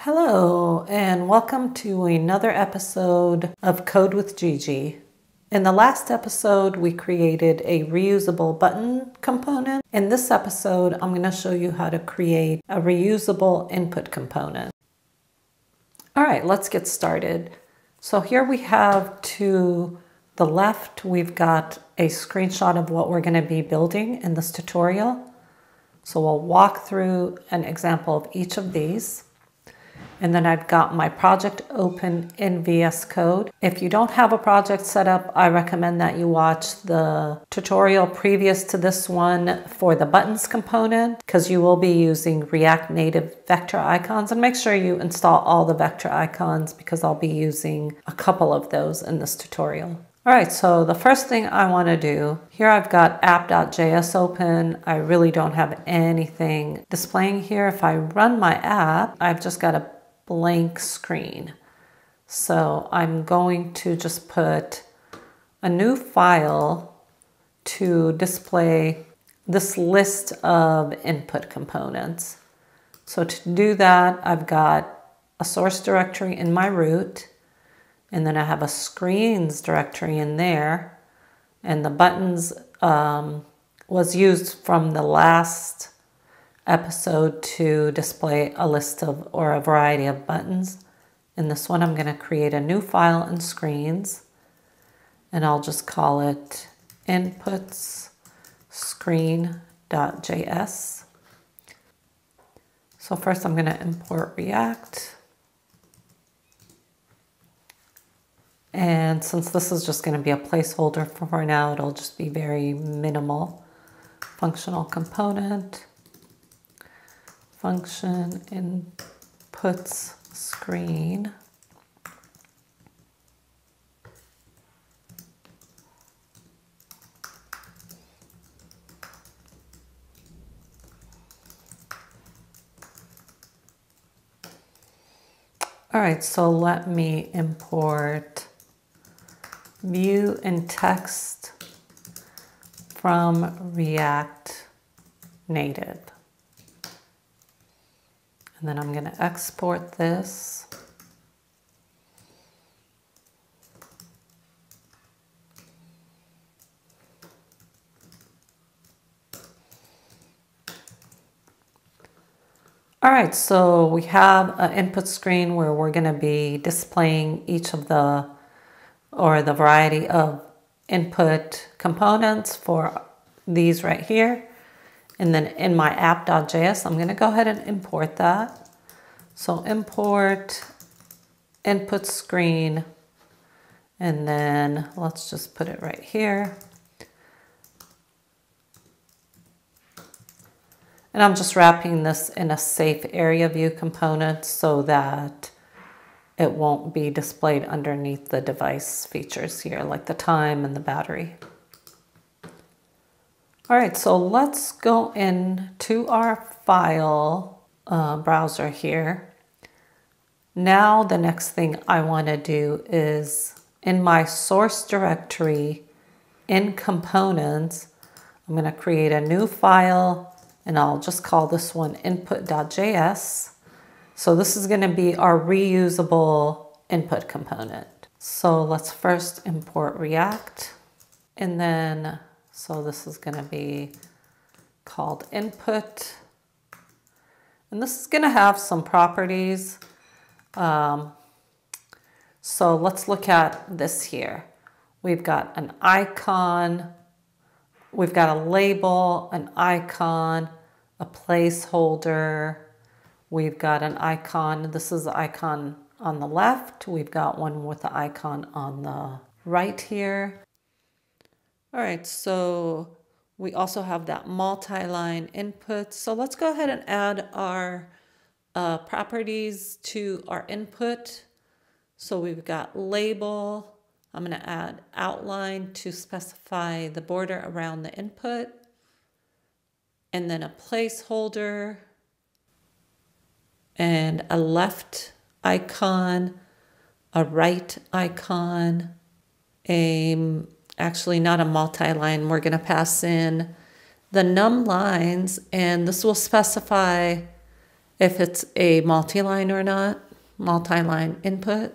Hello, and welcome to another episode of Code with Gigi. In the last episode, we created a reusable button component. In this episode, I'm going to show you how to create a reusable input component. All right, let's get started. So here we have to the left, we've got a screenshot of what we're going to be building in this tutorial. So we'll walk through an example of each of these. And then I've got my project open in VS Code. If you don't have a project set up, I recommend that you watch the tutorial previous to this one for the buttons component, because you will be using React Native vector icons. And make sure you install all the vector icons, because I'll be using a couple of those in this tutorial. All right, so the first thing I want to do, here I've got app.js open. I really don't have anything displaying here. If I run my app, I've just got a blank screen. So I'm going to just put a new file to display this list of input components. So to do that, I've got a source directory in my root, and then I have a screens directory in there, and the buttons was used from the last episode to display a list of or a variety of buttons. In this one, I'm going to create a new file in screens, and I'll just call it inputs screen.js. So first I'm going to import React. And since this is just going to be a placeholder for now, it'll just be very minimal. Functional component. Function inputs screen. All right, so let me import view and text from React Native. And then I'm going to export this. All right, so we have an input screen where we're going to be displaying each of the variety of input components for these right here. And then in my app.js, I'm going to go ahead and import that. So import input screen, and then let's just put it right here. And I'm just wrapping this in a safe area view component so that it won't be displayed underneath the device features here, like the time and the battery. All right, so let's go into our file browser here. Now the next thing I want to do is in my source directory in components, I'm going to create a new file, and I'll just call this one input.js. So this is going to be our reusable input component. So let's first import React, and then so this is going to be called input. And this is going to have some properties. So let's look at this here. We've got an icon, we've got a label, an icon, a placeholder. We've got an icon. This is the icon on the left. We've got one with the icon on the right here. All right, so we also have that multi-line input. So let's go ahead and add our properties to our input. So we've got label. I'm going to add outline to specify the border around the input. And then a placeholder. And a left icon, a right icon, actually not a multi-line. We're going to pass in the num lines, and this will specify if it's a multi-line or not, multi-line input.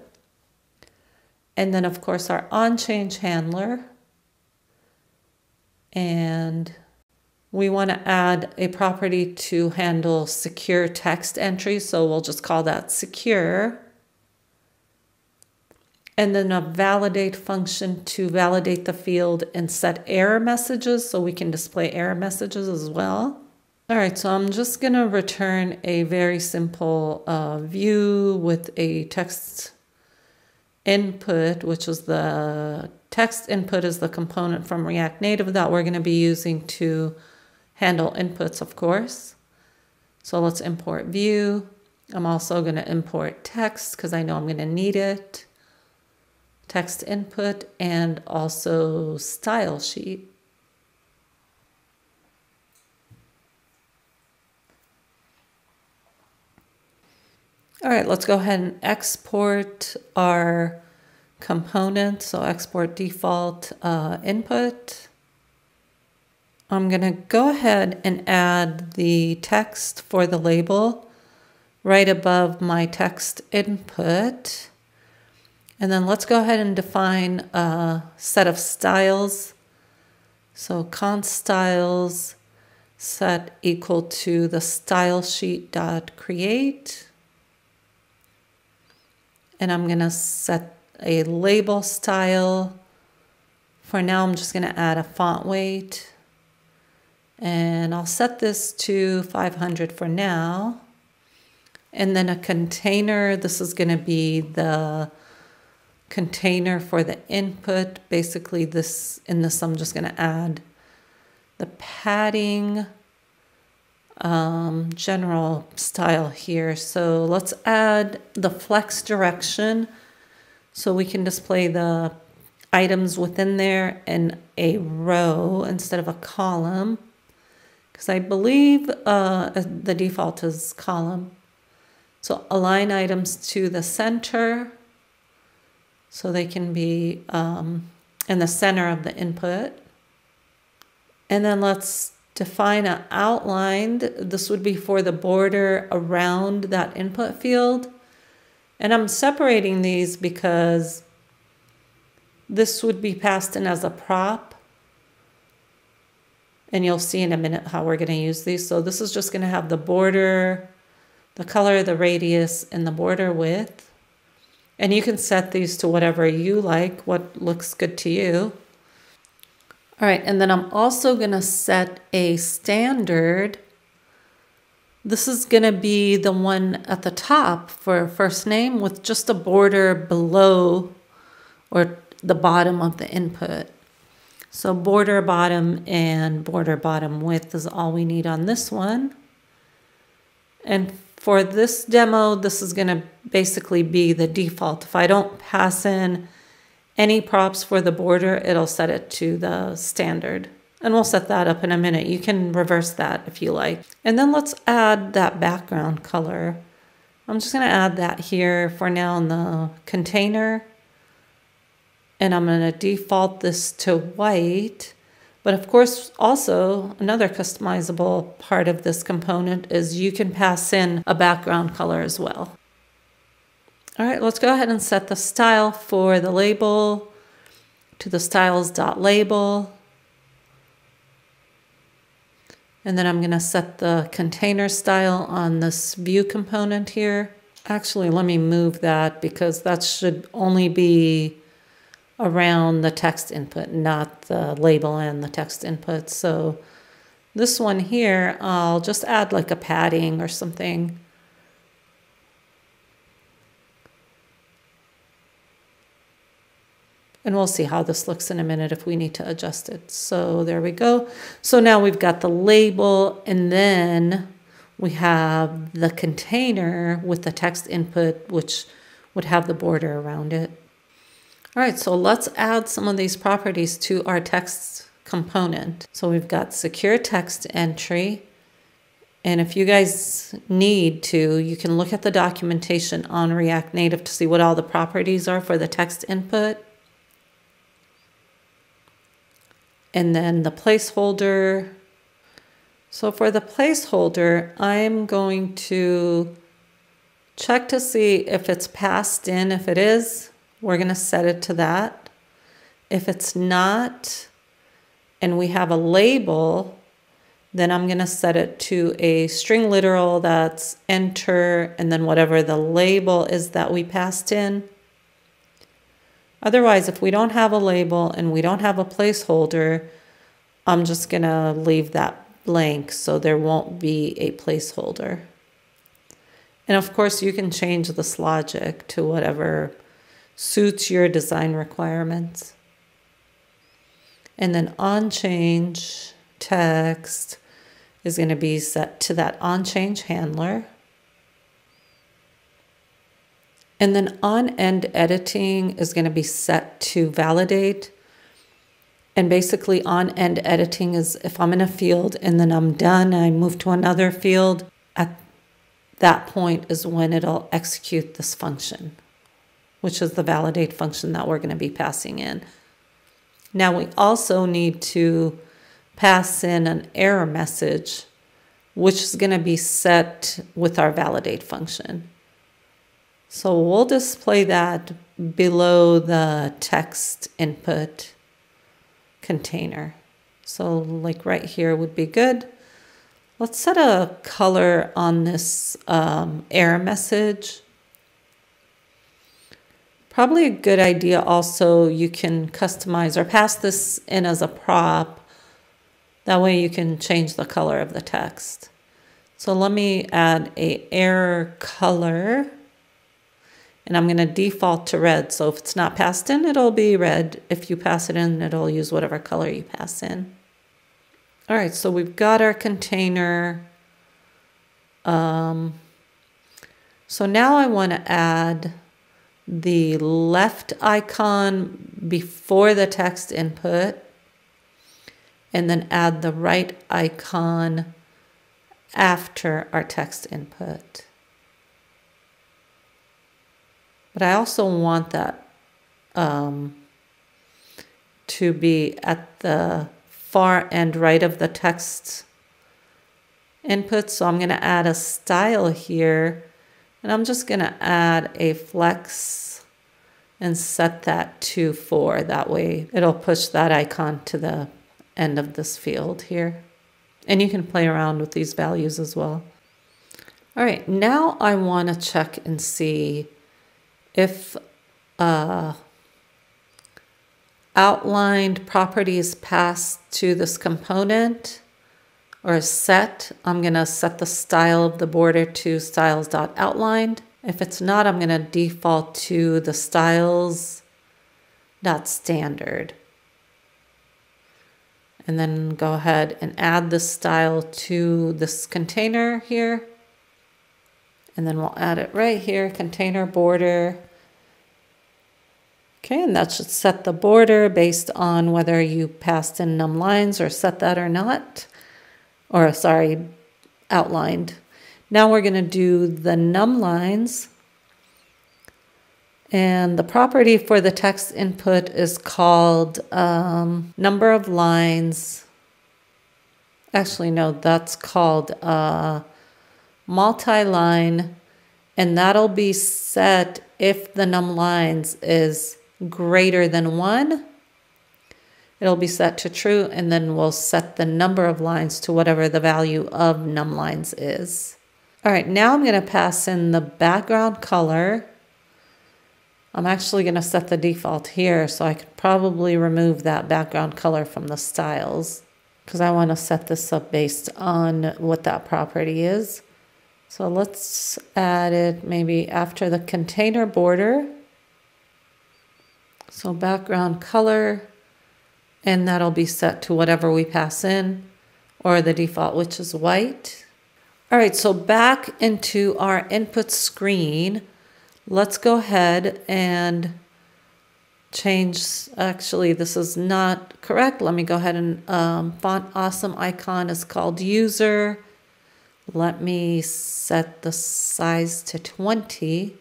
And then of course our onChange handler. And we want to add a property to handle secure text entries. So we'll just call that secure. And then a validate function to validate the field and set error messages so we can display error messages as well. All right, so I'm just going to return a very simple view with a text input, which is the text input is the component from React Native that we're going to be using to handle inputs, of course. So let's import view. I'm also going to import text because I know I'm going to need it. Text input and also style sheet. All right, let's go ahead and export our component. So export default input. I'm going to go ahead and add the text for the label right above my text input. And then let's go ahead and define a set of styles. So const styles set equal to the style sheet dot create. And I'm going to set a label style. For now, I'm just going to add a font weight. And I'll set this to 500 for now. And then a container. This is going to be the container for the input. Basically, in this, I'm just going to add the padding general style here. So let's add the flex direction so we can display the items within there in a row instead of a column, because I believe the default is column. So align items to the center so they can be in the center of the input. And then let's define an outlined. This would be for the border around that input field. And I'm separating these because this would be passed in as a prop. And you'll see in a minute how we're going to use these. So this is just going to have the border, the color, the radius, and the border width. And you can set these to whatever you like, what looks good to you. All right, and then I'm also going to set a standard. This is going to be the one at the top for first name with just a border below or the bottom of the input. So border bottom and border bottom width is all we need on this one. And for this demo, this is going to basically be the default. If I don't pass in any props for the border, it'll set it to the standard. And we'll set that up in a minute. You can reverse that if you like. And then let's add that background color. I'm just going to add that here for now in the container. And I'm going to default this to white. But of course, also another customizable part of this component is you can pass in a background color as well. All right, let's go ahead and set the style for the label to the styles.label. And then I'm going to set the container style on this view component here. Actually, let me move that because that should only be around the text input, not the label and the text input. So this one here, I'll just add like a padding or something. And we'll see how this looks in a minute if we need to adjust it. So there we go. So now we've got the label, and then we have the container with the text input, which would have the border around it. All right, so let's add some of these properties to our text component. So we've got secure text entry. And if you guys need to, you can look at the documentation on React Native to see what all the properties are for the text input. And then the placeholder, So for the placeholder, I'm going to check to see if it's passed in. If it is, we're going to set it to that. If it's not, and we have a label, then I'm going to set it to a string literal that's enter, and then whatever the label is that we passed in. Otherwise, if we don't have a label and we don't have a placeholder, I'm just going to leave that blank so there won't be a placeholder. And of course, you can change this logic to whatever suits your design requirements. And then onChange text is going to be set to that onChange handler. And then onEnd editing is going to be set to validate. And basically onEnd editing is if I'm in a field and then I'm done, I move to another field, at that point is when it'll execute this function, which is the validate function that we're going to be passing in. Now we also need to pass in an error message, which is going to be set with our validate function. So we'll display that below the text input container. So like right here would be good. Let's set a color on this error message. Probably a good idea also, you can customize or pass this in as a prop. That way you can change the color of the text. So let me add a error color, and I'm going to default to red. So if it's not passed in, it'll be red. If you pass it in, it'll use whatever color you pass in. All right, so we've got our container. So now I want to add the left icon before the text input, and then add the right icon after our text input. But I also want that to be at the far end right of the text input. So I'm going to add a style here, and I'm just going to add a flex and set that to 4. That way it'll push that icon to the end of this field here. And you can play around with these values as well. All right, now I want to check and see if outlined property is passed to this component or is set. I'm going to set the style of the border to styles.outlined. If it's not, I'm going to default to the styles.standard. And then go ahead and add the style to this container here. And then we'll add it right here, container border. Okay, and that should set the border based on whether you passed in num lines or set that or not. Or sorry, outlined. Now we're going to do the num lines. And the property for the text input is called number of lines. Actually, no, that's called multi-line. And that'll be set if the num lines is greater than 1. It'll be set to true, and then we'll set the number of lines to whatever the value of num lines is. All right, now I'm going to pass in the background color. I'm actually going to set the default here, so I could probably remove that background color from the styles because I want to set this up based on what that property is. So let's add it maybe after the container border. So background color, and that'll be set to whatever we pass in, or the default, which is white. All right, so back into our input screen, let's go ahead and change, actually this is not correct. Let me go ahead and Font Awesome icon is called user. Let me set the size to 20.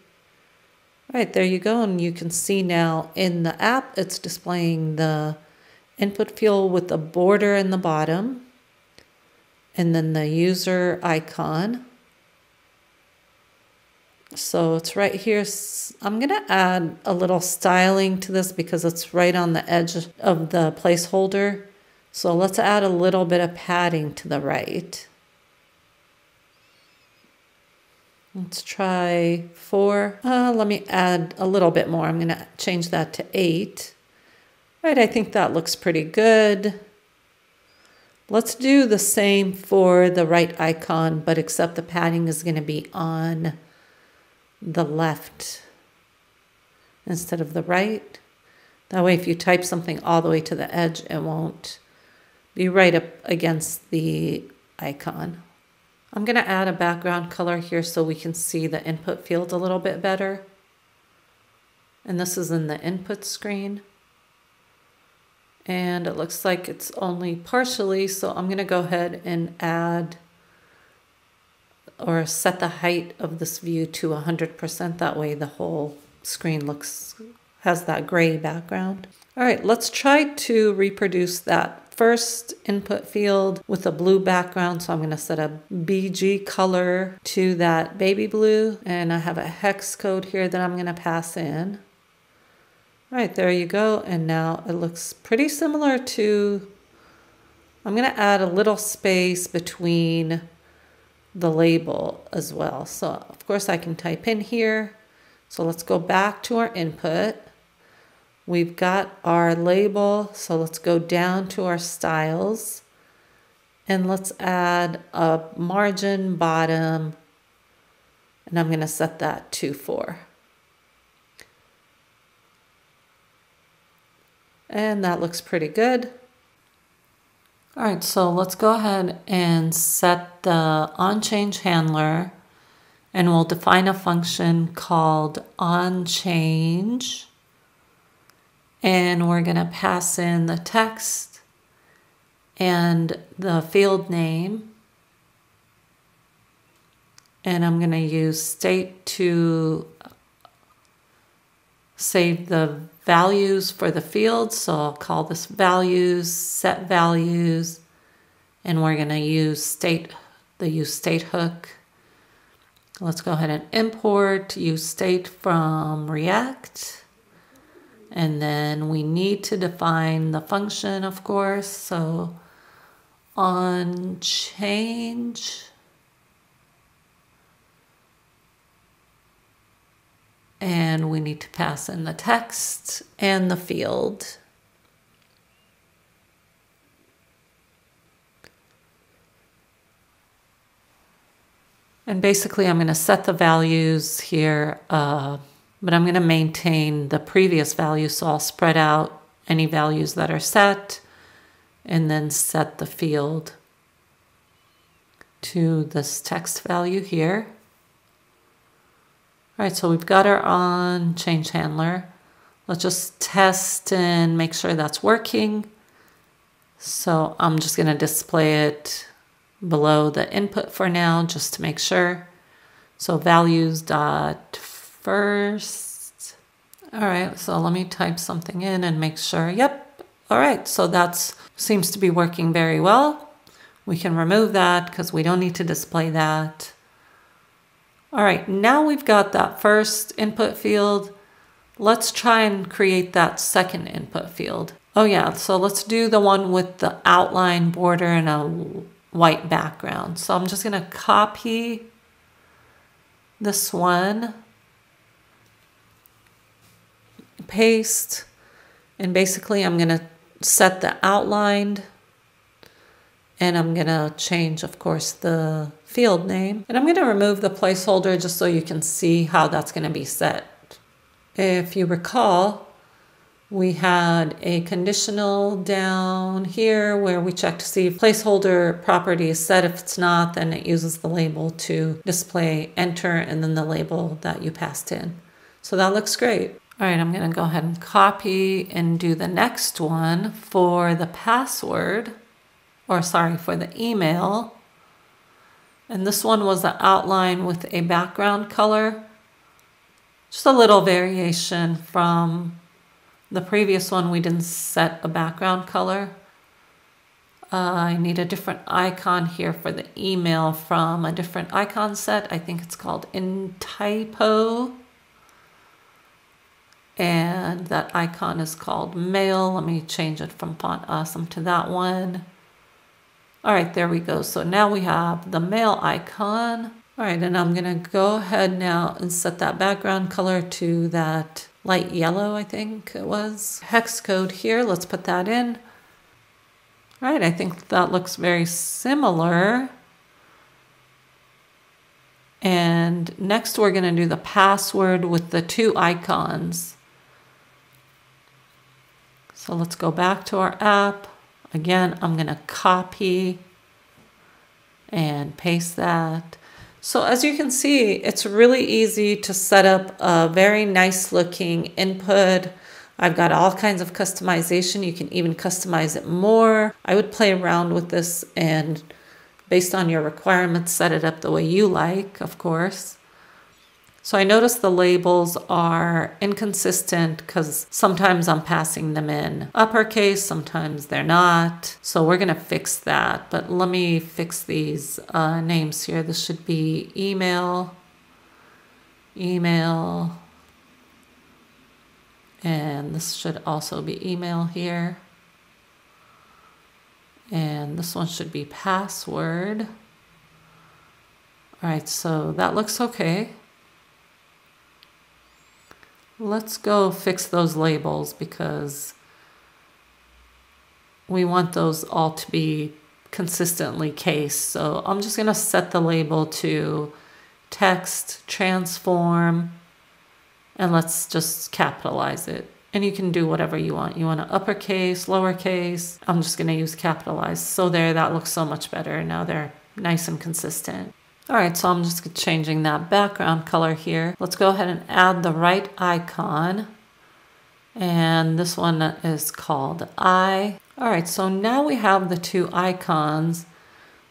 All right, there you go. And you can see now in the app, it's displaying the input field with the border in the bottom. and then the user icon. So it's right here. I'm going to add a little styling to this because it's right on the edge of the placeholder. So let's add a little bit of padding to the right. Let's try 4. Let me add a little bit more. I'm going to change that to 8. Right, I think that looks pretty good. Let's do the same for the right icon, but except the padding is going to be on the left instead of the right. That way if you type something all the way to the edge, it won't be right up against the icon. I'm going to add a background color here so we can see the input field a little bit better. And this is in the input screen. And it looks like it's only partially, so I'm going to go ahead and add or set the height of this view to 100%. That way the whole screen has that gray background. All right, let's try to reproduce that first input field with a blue background. So I'm going to set a BG color to that baby blue, and I have a hex code here that I'm going to pass in. All right, there you go. And now it looks pretty similar to, I'm going to add a little space between the label as well. So of course I can type in here. So let's go back to our input. We've got our label. So let's go down to our styles and let's add a margin bottom. And I'm going to set that to 4. And that looks pretty good. All right, so let's go ahead and set the onChange handler, and we'll define a function called onChange, and we're going to pass in the text and the field name, and I'm going to use state to save the values for the field. So I'll call this values, set values, and we're going to use state, the useState hook. Let's go ahead and import useState from React. And then we need to define the function, of course. So onChange. And we need to pass in the text and the field. And basically I'm going to set the values here, but I'm going to maintain the previous values. So I'll spread out any values that are set and then set the field to this text value here. All right, so we've got our onChange handler. Let's just test and make sure that's working. So I'm just going to display it below the input for now, just to make sure. So values.first. All right, so let me type something in and make sure. Yep. All right, so that seems to be working very well. We can remove that because we don't need to display that. All right, now we've got that first input field. Let's try and create that second input field. Oh yeah, so let's do the one with the outline border and a white background. So I'm just gonna copy this one, paste, and basically I'm gonna set the outline, and I'm gonna change, of course, the field name. And I'm gonna remove the placeholder just so you can see how that's gonna be set. If you recall, we had a conditional down here where we check to see if placeholder property is set. If it's not, then it uses the label to display enter and then the label that you passed in. So that looks great. All right, I'm gonna go ahead and copy and do the next one for the password. Or sorry, for the email. And this one was the outline with a background color. Just a little variation from the previous one. We didn't set a background color. I need a different icon here for the email from a different icon set. I think it's called InTypo. And that icon is called Mail. Let me change it from Font Awesome to that one. All right, there we go. So now we have the mail icon. All right, and I'm gonna go ahead now and set that background color to that light yellow, I think it was. Hex code here, let's put that in. All right, I think that looks very similar. And next we're gonna do the password with the two icons. So let's go back to our app. Again, I'm gonna copy and paste that. So as you can see, it's really easy to set up a very nice looking input. I've got all kinds of customization. You can even customize it more. I would play around with this and based on your requirements, set it up the way you like, of course. So I noticed the labels are inconsistent because sometimes I'm passing them in uppercase, sometimes they're not. So we're gonna fix that, but let me fix these names here. This should be email, email, and this should also be email here. And this one should be password. All right, so that looks okay. Let's go fix those labels because we want those all to be consistently cased. So I'm just gonna set the label to text transform and let's just capitalize it. And you can do whatever you want. You want to uppercase, lowercase. I'm just gonna use capitalized. So there, that looks so much better. Now they're nice and consistent. All right, so I'm just changing that background color here. Let's go ahead and add the right icon. And this one is called I. All right, so now we have the two icons,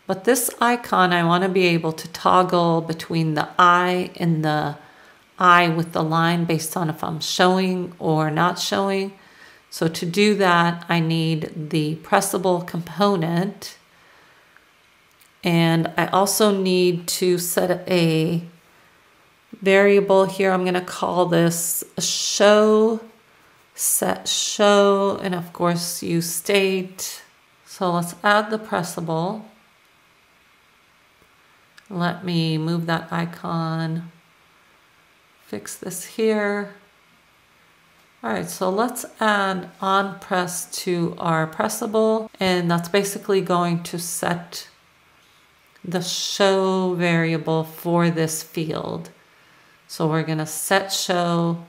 but this icon, I want to be able to toggle between the I and the I with the line based on if I'm showing or not showing. So to do that, I need the pressable component. And I also need to set a variable here. I'm going to call this show, set show, and of course use state. So let's add the pressable. Let me move that icon, fix this here. All right, so let's add on press to our pressable, and that's basically going to set the show variable for this field. So we're gonna set show,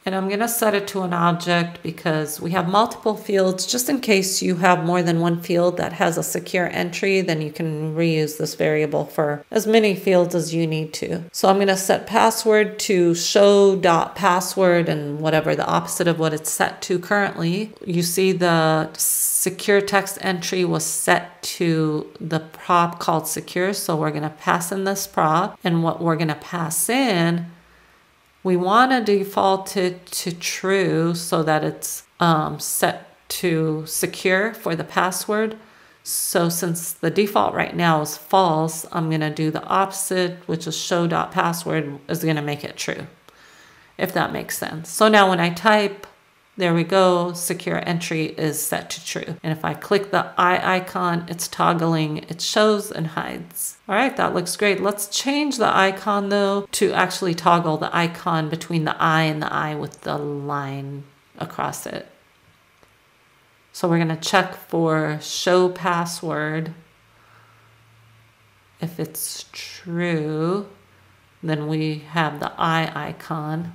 and I'm gonna set it to an object because we have multiple fields. Just in case you have more than one field that has a secure entry, then you can reuse this variable for as many fields as you need to. So I'm gonna set password to show.password and whatever the opposite of what it's set to currently. You see the secure text entry was set to the prop called secure. So we're gonna pass in this prop, and what we're gonna pass in, we want to default it to true so that it's set to secure for the password. So since the default right now is false, I'm going to do the opposite, which is show.password is going to make it true, if that makes sense. So now when I type, there we go, secure entry is set to true. And if I click the I icon, it's toggling, it shows and hides. All right, that looks great. Let's change the icon though to actually toggle the icon between the I and the I with the line across it. So we're gonna check for show password. If it's true, then we have the I icon.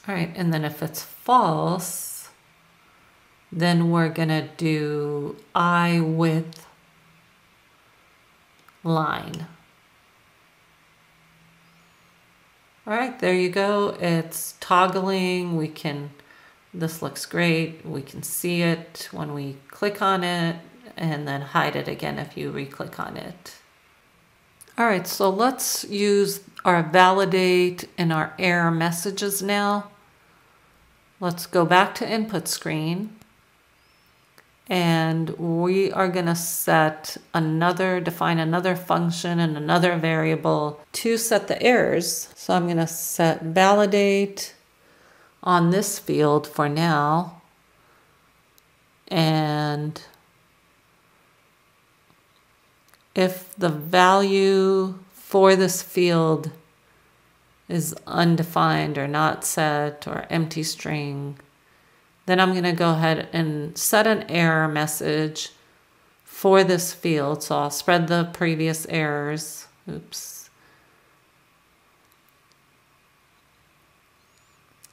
All right, and then if it's false, then we're gonna do I with line. All right, there you go. It's toggling. This looks great. We can see it when we click on it and then hide it again if you re-click on it. All right, so let's use our validate and our error messages now. Let's go back to input screen. And we are going to define another function and another variable to set the errors. So I'm going to set validate on this field for now. And if the value for this field is undefined or not set or empty string, then I'm going to go ahead and set an error message for this field. So I'll spread the previous errors. Oops.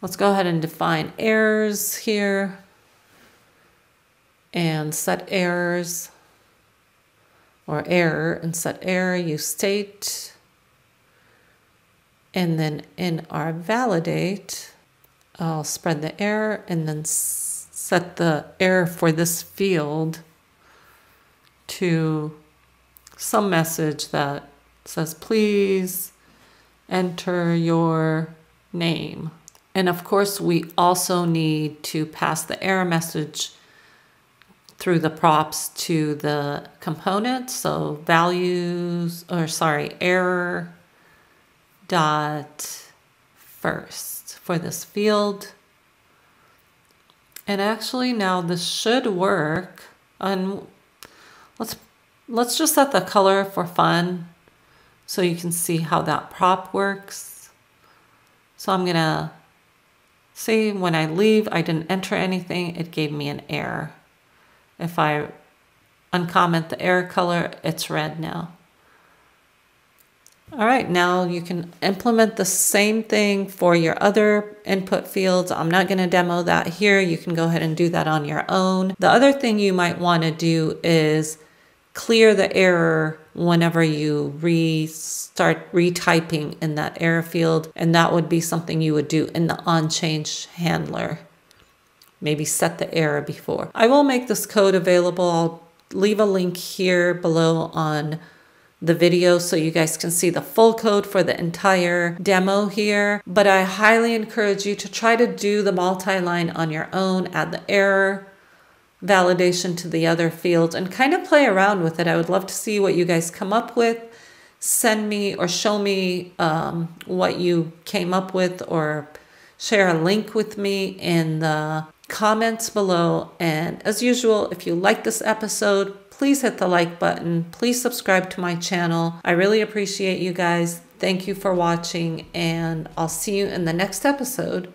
Let's go ahead and define errors here and set errors, or error, and set error, use state. And then in our validate, I'll spread the error and then set the error for this field to some message that says, please enter your name. And of course, we also need to pass the error message through the props to the component. So error dot first for this field. And actually now this should work. And let's just set the color for fun so you can see how that prop works. So I'm gonna see when I leave, I didn't enter anything, it gave me an error. If I uncomment the error color, it's red now. All right, now you can implement the same thing for your other input fields. I'm not going to demo that here. You can go ahead and do that on your own. The other thing you might want to do is clear the error whenever you start retyping in that error field, and that would be something you would do in the onChange handler. Maybe set the error before. I will make this code available. I'll leave a link here below on the video so you guys can see the full code for the entire demo here. But I highly encourage you to try to do the multi-line on your own, add the error validation to the other fields, and kind of play around with it. I would love to see what you guys come up with. Send me or show me what you came up with, or share a link with me in the comments below. And as usual, if you like this episode, please hit the like button. Please subscribe to my channel. I really appreciate you guys. Thank you for watching, and I'll see you in the next episode.